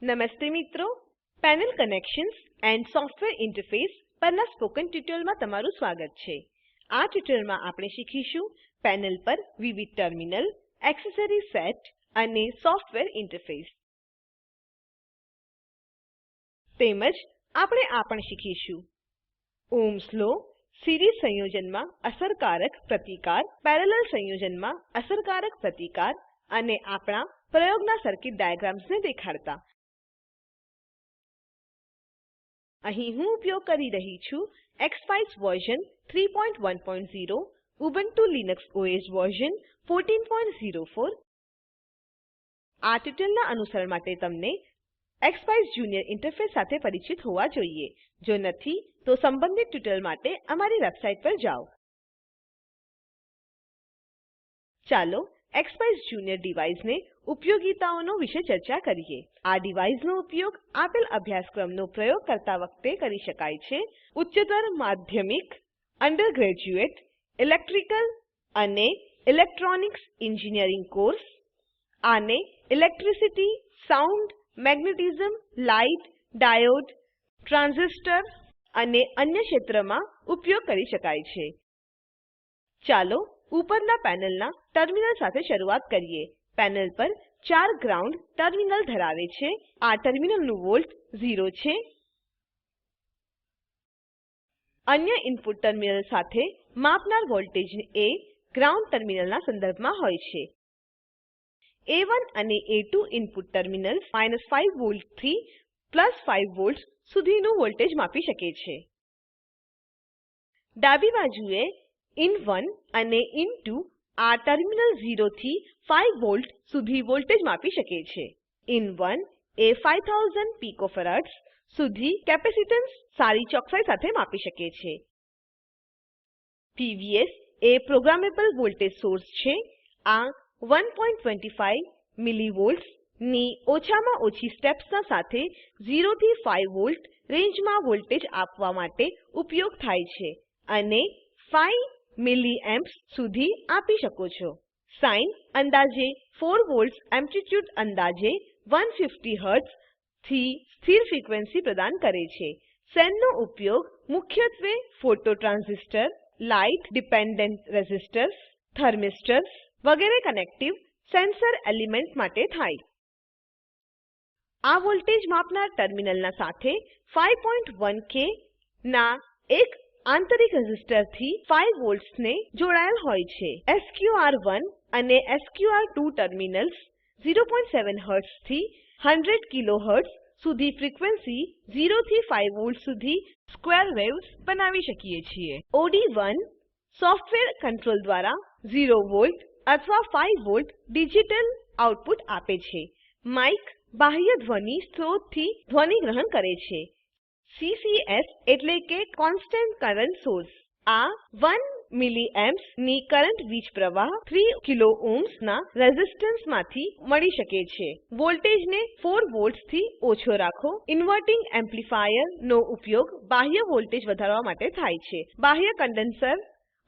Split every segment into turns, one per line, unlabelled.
નમસ્તે મિત્રો, panel connections and software interface પરના સ્પોકન ટ્યુટોરીયલમાં તમારું સ્વાગત છે. આ ટ્યુટોરીયલમાં આપણે શીખીશું પેનલ પર વિવિધ ટર્મિનલ, એક્સેસરી સેટ અને સોફ્ટવેર ઇન્ટરફેસ. તેમજ આપણે આ પણ શીખીશું ઓહ્મ્સ લો, સિરીઝ સંયોજનમાં અસરકારક પ્રતિકાર, પેરેલલ સંયોજનમાં અસરકારક પ્રતિકાર અને આપણા પ્રયોગના સર્કિટ ડાયાગ્રામ્સને દેખાડતા. અહીં હું ઉપયોગ કરી રહી છું XSPICE version 3.1.0, Ubuntu Linux OS version 14.04. આ ટ્યુટોરીયલના અનુસરણ માટે તમને એક્સસ્પાઇસ જુનિયર ઇન્ટરફેસ સાથે પરિચિત હોવા જોઈએ. જો નથી, તો સંબંધિત ટ્યુટોરીયલ માટે અમારી વેબસાઇટ પર જાઓ. ચાલો એક્સસ્પાઇસ જુનિયર ડિવાઇસને ઉપયોગિતાઓનો વિશે ચર્ચા કરીએ. આ ડિવાઇસનો ઉપયોગ આપેલ અભ્યાસક્રમનો પ્રયોગ કરતા વખતે કરી શકાય છે: ઉચ્ચતર માધ્યમિક, અંડરગ્રેજ્યુએટ, ઇલેક્ટ્રિકલ અને ઇલેક્ટ્રોનિક્સ એન્જિનિયરિંગ કોર્સ. આને electricity, sound, magnetism, light, diode, transistor અને અન્ય ક્ષેત્રમાં ઉપયોગ કરી શકાય છે. ચાલો ઉપરના પેનલના ટર્મિનલ સાથે શરૂઆત કરીએ. પેનલ પર 4 ગ્રાઉન્ડ ટર્મિનલ ધરાવે છે. આ ટર્મિનલનું વોલ્ટ 0 છે. અન્ય ઇનપુટ ટર્મિનલ સાથે માપનાર વોલ્ટેજ એ ગ્રાઉન્ડ ટર્મિનલના સંદર્ભમાં હોય છે. A1 અને A2 ઇનપુટ ટર્મિનલ્સ -5 વોલ્ટથી +5 વોલ્ટ સુધીનું વોલ્ટેજ માપી શકે છે. ડાબી બાજુએ ઇન1 અને ઇન2 આ ટર્મિનલ 0 થી 5 વોલ્ટ સુધી વોલ્ટેજ માપી શકે છે. ઇન1 એ 5000 પિકોફેરાડ્સ સુધી કેપેસિટન્સ સારી ચોકસાઈ સાથે માપી શકે છે. PVS એ પ્રોગ્રામેબલ વોલ્ટેજ સોર્સ છે. આ 1.25 મિલીવોલ્ટ્સ ની ઓછામાં ઓછી સ્ટેપ્સના સાથે 0 થી 5 વોલ્ટ રેન્જમાં વોલ્ટેજ આપવા માટે ઉપયોગ થાય છે અને 5 મિલિએમ્પ્સ સુધી આપી શકો છો. સાઇન અંદાજે 4 વોલ્ટ્સ, એમ્પ્લિટ્યુડ અંદાજે 150 હર્ટ્ઝ થી સ્થિર ફ્રીક્વન્સી પ્રદાન કરે છે. સેનનો ઉપયોગ મુખ્યત્વે photo transistor, light dependent resistors, thermistors વગેરે કનેક્ટિવ સેન્સર એલિમેન્ટ માટે થાય. આ વોલ્ટેજ માપનાર ટર્મિનલના સાથે 5.1K ના એક આંતરિક રેઝિસ્ટરથી 5 વોલ્ટ્સને જોડાયેલ હોય છે. SQR1 અને SQR2 ટર્મિનલ્સ 0.7 હર્ટ્ઝ થી 100 કિલોહર્ટ્ઝ સુધી ફ્રીક્વન્સી 0 થી 5 વોલ્ટ સુધી સ્ક્વેર વેવ્સ બનાવી શકીએ છીએ. OD1 સોફ્ટવેર કંટ્રોલ દ્વારા 0 વોલ્ટ અથવા 5 વોલ્ટ ડિજિટલ આઉટપુટ આપે છે. માઇક બાહ્ય ધ્વનિ સ્ત્રોતથી ધ્વનિ ગ્રહણ કરે છે. CCS એટલે કે કોન્સ્ટન્ટ કરન્ટ સોર્સ. આ 1 મિલિએમ્પ્સ ની કરન્ટ વીજ પ્રવાહ 3 કિલો ઓહ્મ્સ ના રેઝિસ્ટન્સ માંથી મળી શકે છે. વોલ્ટેજને 4 વોલ્ટ્સ થી ઓછો રાખો. ઇન્વર્ટિંગ એમ્પ્લીફાયર નો ઉપયોગ બાહ્ય વોલ્ટેજ વધારવા માટે થાય છે. બાહ્ય કન્ડેન્સર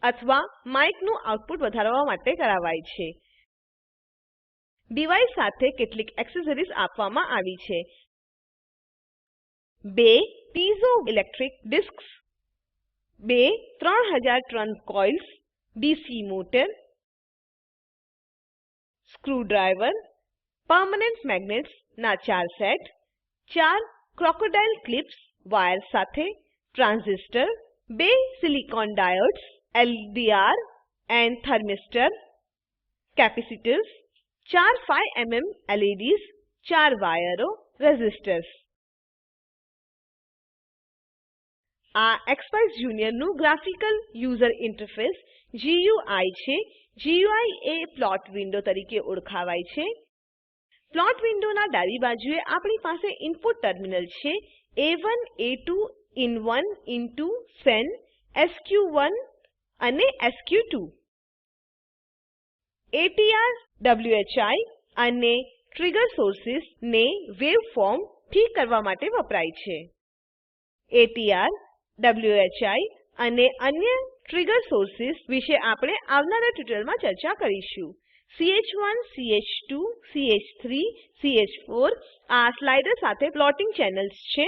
અથવા માઇક નું આઉટપુટ વધારવા માટે કરાવાય છે. ડિવાઇસ સાથે કેટલીક એક્સેસરીઝ આપવામાં આવી છે. 2 piezoelectric discs, 2 3000 turn coils, DC motor, screwdriver, permanent magnets ના 4 સેટ, 4 ક્રોકોડાઇલ ક્લિપ્સ વાયર સાથે, transistor, 2 silicon diodes, LDR and thermistor, capacitors, 4 5mm LEDs, 4 વાયરો, રેઝિસ્ટર્સ. આ એક્સસ્પાઇસ જુનિયર નું ગ્રાફિકલ યુઝર ઇન્ટરફેસ GUI છે. GUI એ પ્લોટ વિન્ડો તરીકે ઓળખાવાય છે. પ્લોટ વિન્ડોના ડાબી બાજુએ આપણી પાસે ઇનપુટ ટર્મિનલ છે. A1, A2, IN1, IN2, Sen, SQ1 અને SQ2. ATR, WHI અને ટ્રિગર સોર્સિસ ને વેવફોર્મ ઠીક કરવા માટે વપરાય છે. ATR, WHI અને અન્ય ટ્રિગર સોર્સિસ વિશે આપણે આવનારા ટ્યુટોરીયલમાં ચર્ચા કરીશું. CH1, CH2, CH3, CH4 આ સ્લાઇડર સાથે પ્લોટિંગ ચેનલ્સ છે.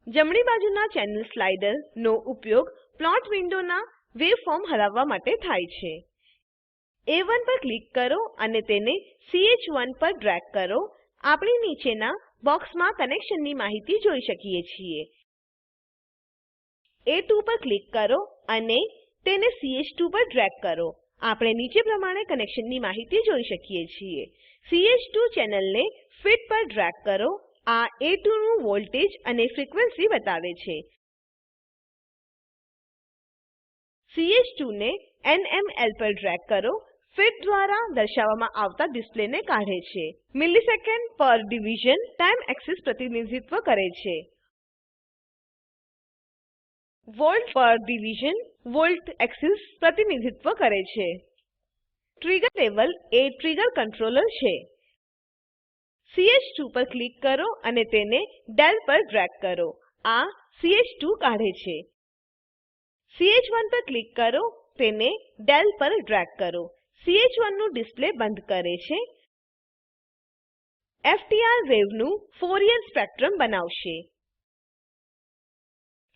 જમણી બાજુના ચેનલ સ્લાઇડર નો ઉપયોગ પ્લોટ વિન્ડોના વેવફોર્મ હલાવવા માટે થાય છે. A1 પર ક્લિક કરો અને તેને CH1 પર ડ્રેગ કરો. આપણે નીચેના બોક્સમાં કનેક્શનની માહિતી જોઈ શકીએ છીએ. A2 પર ક્લિક કરો અને તેને CH2 પર ડ્રેગ કરો. આપણે નીચે પ્રમાણે કનેક્શનની માહિતી જોઈ શકીએ છીએ. CH2 ચેનલને ફિટ પર ડ્રેગ કરો. આ A2 નું વોલ્ટેજ અને ફ્રીક્વન્સી બતાવે છે. CH2 ને NML પર ડ્રેગ કરો. ફિટ દ્વારા દર્શાવવામાં આવતા ડિસ્પ્લેને કાઢે છે. મિલિસેકન્ડ પર ડિવિઝન ટાઈમ એક્સિસ પ્રતિનિધિત્વ કરે છે. વોલ્ટ પર ડિવિઝન વોલ્ટ એક્સિસ પ્રતિનિધિત્વ કરે છે. ટ્રિગર લેવલ એ ટ્રિગર કંટ્રોલર છે. CH2 પર ક્લિક કરો અને તેને ડેલ પર ડ્રેગ કરો. આ CH2 કાઢે છે. CH1 પર ક્લિક કરો, તેને ડેલ પર ડ્રેગ કરો. CH1 નું ડિસ્પ્લે બંધ કરે છે. FTR વેવનું ફોરિયર સ્પેક્ટ્રમ બનાવશે.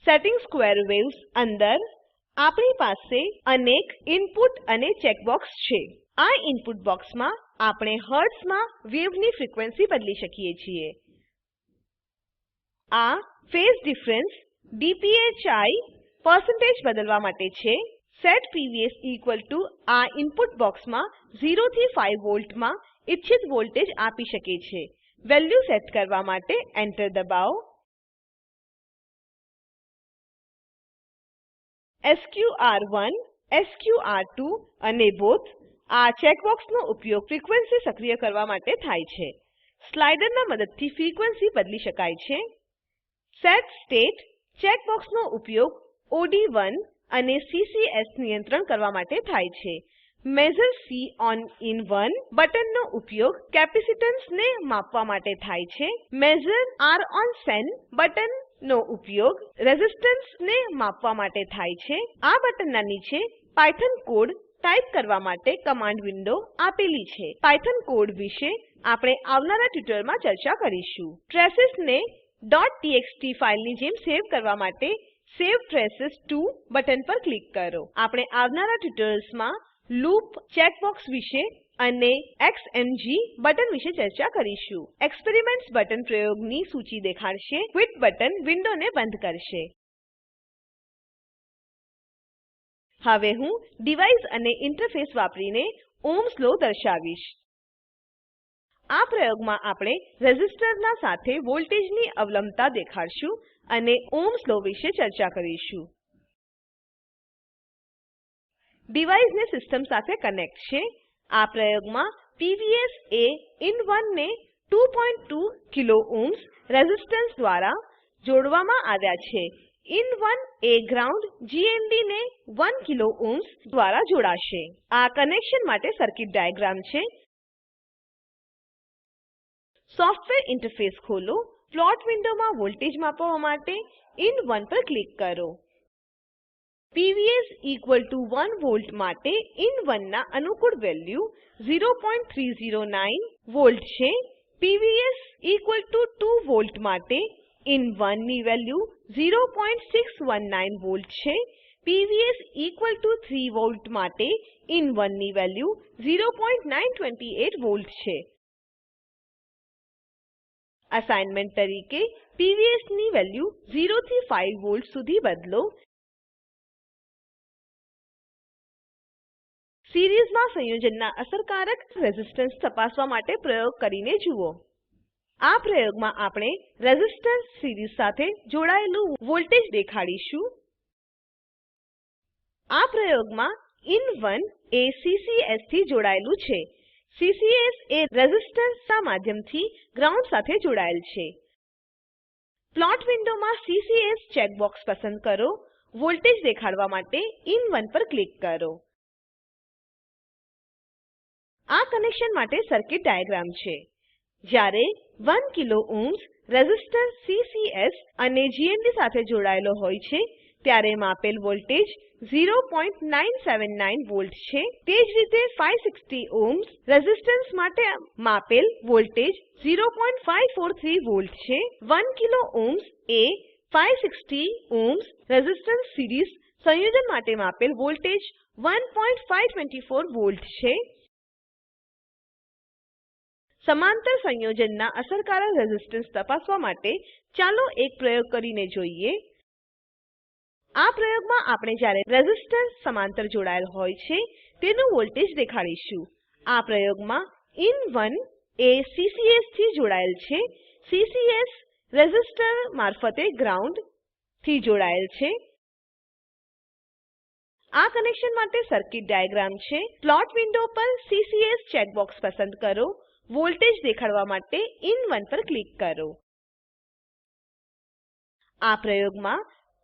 સેટિંગ સ્ક્વેર વેવ્સ અંદર આપણી પાસે અનેક ઇનપુટ અને ચેકબોક્સ છે. આ ઇનપુટ બોક્સમાં આપણે હર્ટ્ઝમાં વેવની ફ્રીક્વન્સી બદલી શકીએ છીએ. આ ફેઝ ડિફરન્સ DPHI પરસેન્ટેજ બદલવા માટે છે. સેટ PVS ઇક્વલ ટુ આ ઇનપુટ બોક્સમાં 0 થી 5 વોલ્ટમાં ઇચ્છિત વોલ્ટેજ આપી શકે છે. વેલ્યુ સેટ કરવા માટે એન્ટર દબાવો. SQR1, SQR2 અને બોથ આ ચેકબોક્સનો ઉપયોગ ફ્રીક્વન્સી સક્રિય કરવા માટે થાય છે. સ્લાઇડરના મદદથી ફ્રીક્વન્સી બદલી શકાય છે. સેટ સ્ટેટ ચેકબોક્સનો ઉપયોગ OD1 અને CCS નિયંત્રણ કરવા માટે થાય છે. મેઝર C on in 1 બટનનો ઉપયોગ કેપેસિટન્સ ને માપવા માટે થાય છે. મેઝર R on sen બટનનો ઉપયોગ રેઝિસ્ટન્સ ને માપવા માટે થાય છે. આ બટનના નીચે પાયથન કોડ ટાઈપ કરવા માટે કમાન્ડ વિન્ડો આપેલી છે. પાયથન કોડ વિશે આપણે આવનારા ટ્યુટોરિયલમાં ચર્ચા કરીશું. ટ્રેસીસને .txt ફાઈલની જેમ સેવ કરવા માટે સેવ ટ્રેસીસ ટુ બટન પર ક્લિક કરો. આપણે આવનારા ટ્યુટોરિયલ્સમાં લૂપ ચેકબોક્સ વિશે અને XMG બટન વિશે ચર્ચા કરીશું. એક્સપેરિમેન્ટ્સ બટન પ્રયોગની સૂચિ દેખાડશે. ક્વિટ બટન વિન્ડોને બંધ કરશે. હવે હું ડિવાઇસ અને ઇન્ટરફેસ વાપરીને ઓહ્મ્સ લો દર્શાવીશ. આ પ્રયોગમાં આપણે રેઝિસ્ટરના સાથે વોલ્ટેજની અવલંબતા દેખાડશું અને ઓહ્મ્સ લો વિશે ચર્ચા કરીશું. ડિવાઇસને સિસ્ટમ સાથે કનેક્ટ છે. આ પ્રયોગમાં PVS એ in1 ને 2.2 કિલો ઓહ્મ્સ રેઝિસ્ટન્સ દ્વારા જોડવામાં આવ્યા છે. in1 એ ગ્રાઉન્ડ GND ને 1 કિલો ઓહ્મ્સ દ્વારા જોડાશે. આ કનેક્શન માટે સર્કિટ ડાયાગ્રામ છે. સોફ્ટવેર ઇન્ટરફેસ ખોલો. પ્લોટ વિન્ડોમાં વોલ્ટેજ માપવા માટે in1 પર ક્લિક કરો. PVS ઇક્વલ ટુ 1 વોલ્ટ માટે in1 ના અનુકૂળ વેલ્યુ 0.309 વોલ્ટ છે. PVS ઇક્વલ ટુ 2 વોલ્ટ માટે in1 ની વેલ્યુ 0.619 વોલ્ટ છે. PVS ઇક્વલ ટુ 3 વોલ્ટ માટે in1 ની વેલ્યુ 0.928 વોલ્ટ છે. અસાઇનમેન્ટ તરીકે PVS ની વેલ્યુ 0 થી 5 વોલ્ટ સુધી બદલો. સિરીઝમાં સંયોજનના અસરકારક રેઝિસ્ટન્સ તપાસવા માટે પ્રયોગ કરીને જુઓ. આ પ્રયોગમાં આપણે રેઝિસ્ટન્સ સિરીઝ સાથે જોડાયેલું વોલ્ટેજ દેખાડીશું. આ પ્રયોગમાં in1 એ CCS થી જોડાયેલું છે. CCS એ રેઝિસ્ટન્સના માધ્યમથી ગ્રાઉન્ડ સાથે જોડાયેલ છે. પ્લોટ વિન્ડોમાં CCS ચેકબોક્સ પસંદ કરો. વોલ્ટેજ દેખાડવા માટે in1 પર ક્લિક કરો. આ કનેક્શન માટે સર્કિટ ડાયાગ્રામ છે. જ્યારે 1 કિલો ઓહ્મ્સ રેઝિસ્ટન્સ CCS અને GND સાથે જોડાયેલો હોય છે ત્યારે માપેલ વોલ્ટેજ 0.979 વોલ્ટ છે. તે જ રીતે 560 ohms રેઝિસ્ટન્સ માટે માપેલ વોલ્ટેજ 0.543 વોલ્ટ છે. 1 કિલો ohms એ 560 ohms રેઝિસ્ટન્સ સિરીઝ સંયોજન માટે માપેલ વોલ્ટેજ 1.524 વોલ્ટ છે. સમાંતર સંયોજનના અસરકારક રેઝિસ્ટન્સ તપાસવા માટે ચાલો એક પ્રયોગ કરીને જોઈએ. આ પ્રયોગમાં આપણે જ્યારે રેઝિસ્ટન્સ સમાંતર જોડાયેલ હોય છે તેનું વોલ્ટેજ દેખાડીશું. આ પ્રયોગમાં ઇન1 એ સીસીએસ થી જોડાયેલ છે. સીસીએસ રેઝિસ્ટર મારફતે ગ્રાઉન્ડ થી જોડાયેલ છે. આ કનેક્શન માટે સર્કિટ ડાયાગ્રામ છે. પ્લોટ વિન્ડો પર સીસીએસ ચેકબોક્સ પસંદ કરો. વોલ્ટેજ દેખાડવા માટે ઇન1 પર ક્લિક કરો. આ પ્રયોગમાં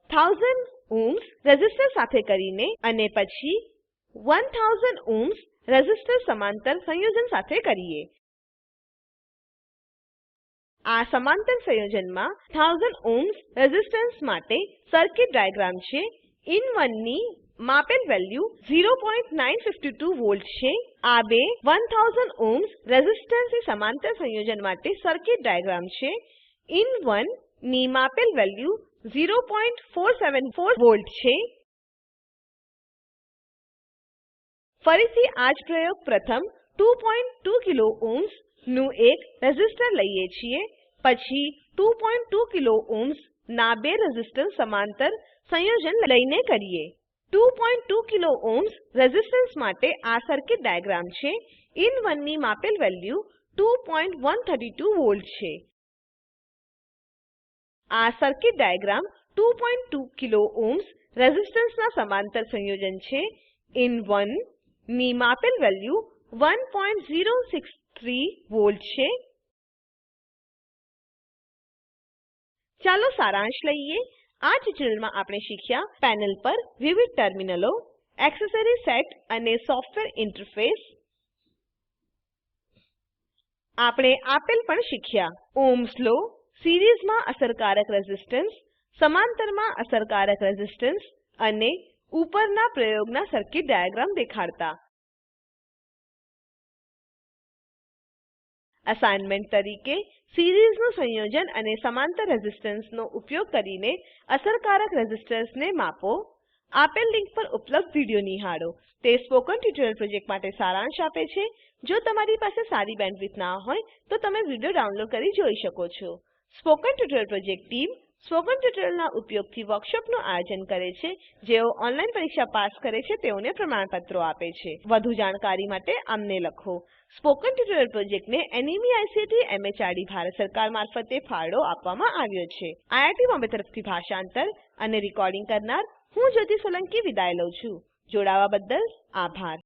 1000 ohms રેઝિસ્ટર સાથે કરીને અને પછી 1000 ohms રેઝિસ્ટર સમાંતર સંયોજન સાથે કરીએ. આ સમાંતર સંયોજનમાં 1000 ohms રેઝિસ્ટન્સ માટે સર્કિટ ડાયાગ્રામ છે. ઇન1 ની માપેલ વેલ્યુ 0.952 વોલ્ટ છે. આ બે 1000 ohms રેઝિસ્ટન્સની સમાંતર સંયોજન માટે સર્કિટ ડાયાગ્રામ છે. ઇન1 ની માપેલ વેલ્યુ 0.474 વોલ્ટ છે. ફરીથી આ જ પ્રયોગ પ્રથમ 2.2 કિલો ohms નું એક રેઝિસ્ટર લઈએ છીએ. પછી 2.2 કિલો ohms ના બે રેઝિસ્ટન્સ સમાંતર સંયોજન લઈને કરીએ. 2.2 કિલો ohms રેઝિસ્ટન્સ માટે આ સર્કિટ ડાયાગ્રામ છે. ઇન1 ની માપેલ વેલ્યુ 2.132 વોલ્ટ છે. આ સર્કિટ ડાયાગ્રામ 2.2 કિલો ohms રેઝિસ્ટન્સના સમાંતર સંયોજન છે. ઇન1 ની માપેલ વેલ્યુ 1.063 વોલ્ટ છે. ચાલો સારાંશ લઈએ. આ ટ્યુટોરીયલમાં આપણે શીખ્યા પેનલ પર વિવિધ ટર્મિનલો, એક્સેસરી સેટ અને સોફ્ટવેર ઇન્ટરફેસ. આપણે આપેલ પણ શીખ્યા: ઓહ્મ્સ લો, સિરીઝમાં અસરકારક રેઝિસ્ટન્સ, સમાંતરમાં અસરકારક રેઝિસ્ટન્સ અને ઉપરના પ્રયોગના સર્કિટ ડાયાગ્રામ દેખાડતા. અસાઇનમેન્ટ તરીકે સિરીઝનું સંયોજન અને સમાંતર રેઝિસ્ટન્સનો ઉપયોગ કરીને અસરકારક રેઝિસ્ટન્સને માપો. આપેલ લિંક પર ઉપલબ્ધ વિડીયો નિહાળો. તે સ્પોકન ટ્યુટોરિયલ પ્રોજેક્ટ માટે સારાંશ આપે છે. જો તમારી પાસે સારી બેન્ડવિડ્થ ના હોય તો તમે વિડીયો ડાઉનલોડ કરી જોઈ શકો છો. Spoken tutorial project team spoken ટ્યુટોરિયલના ઉપયોગથી વર્કશોપનું આયોજન કરે છે. જેઓ ઓનલાઈન પરીક્ષા પાસ કરે છે તેઓને પ્રમાણપત્રો આપે છે. વધુ જાણકારી માટે અમને લખો. સ્પોકન ટ્યુટોરિયલ પ્રોજેક્ટને એનએમઈઆઈસીટી એમએચઆરડી ભારત સરકાર મારફતે ફાળો આપવામાં આવ્યો છે. આઈઆઈટી બોમ્બે તરફથી ભાષાંતર અને રેકોર્ડિંગ કરનાર હું જ્યોતિ સોલંકી વિદાય લઉં છું. જોડાવા બદ્દલ આભાર.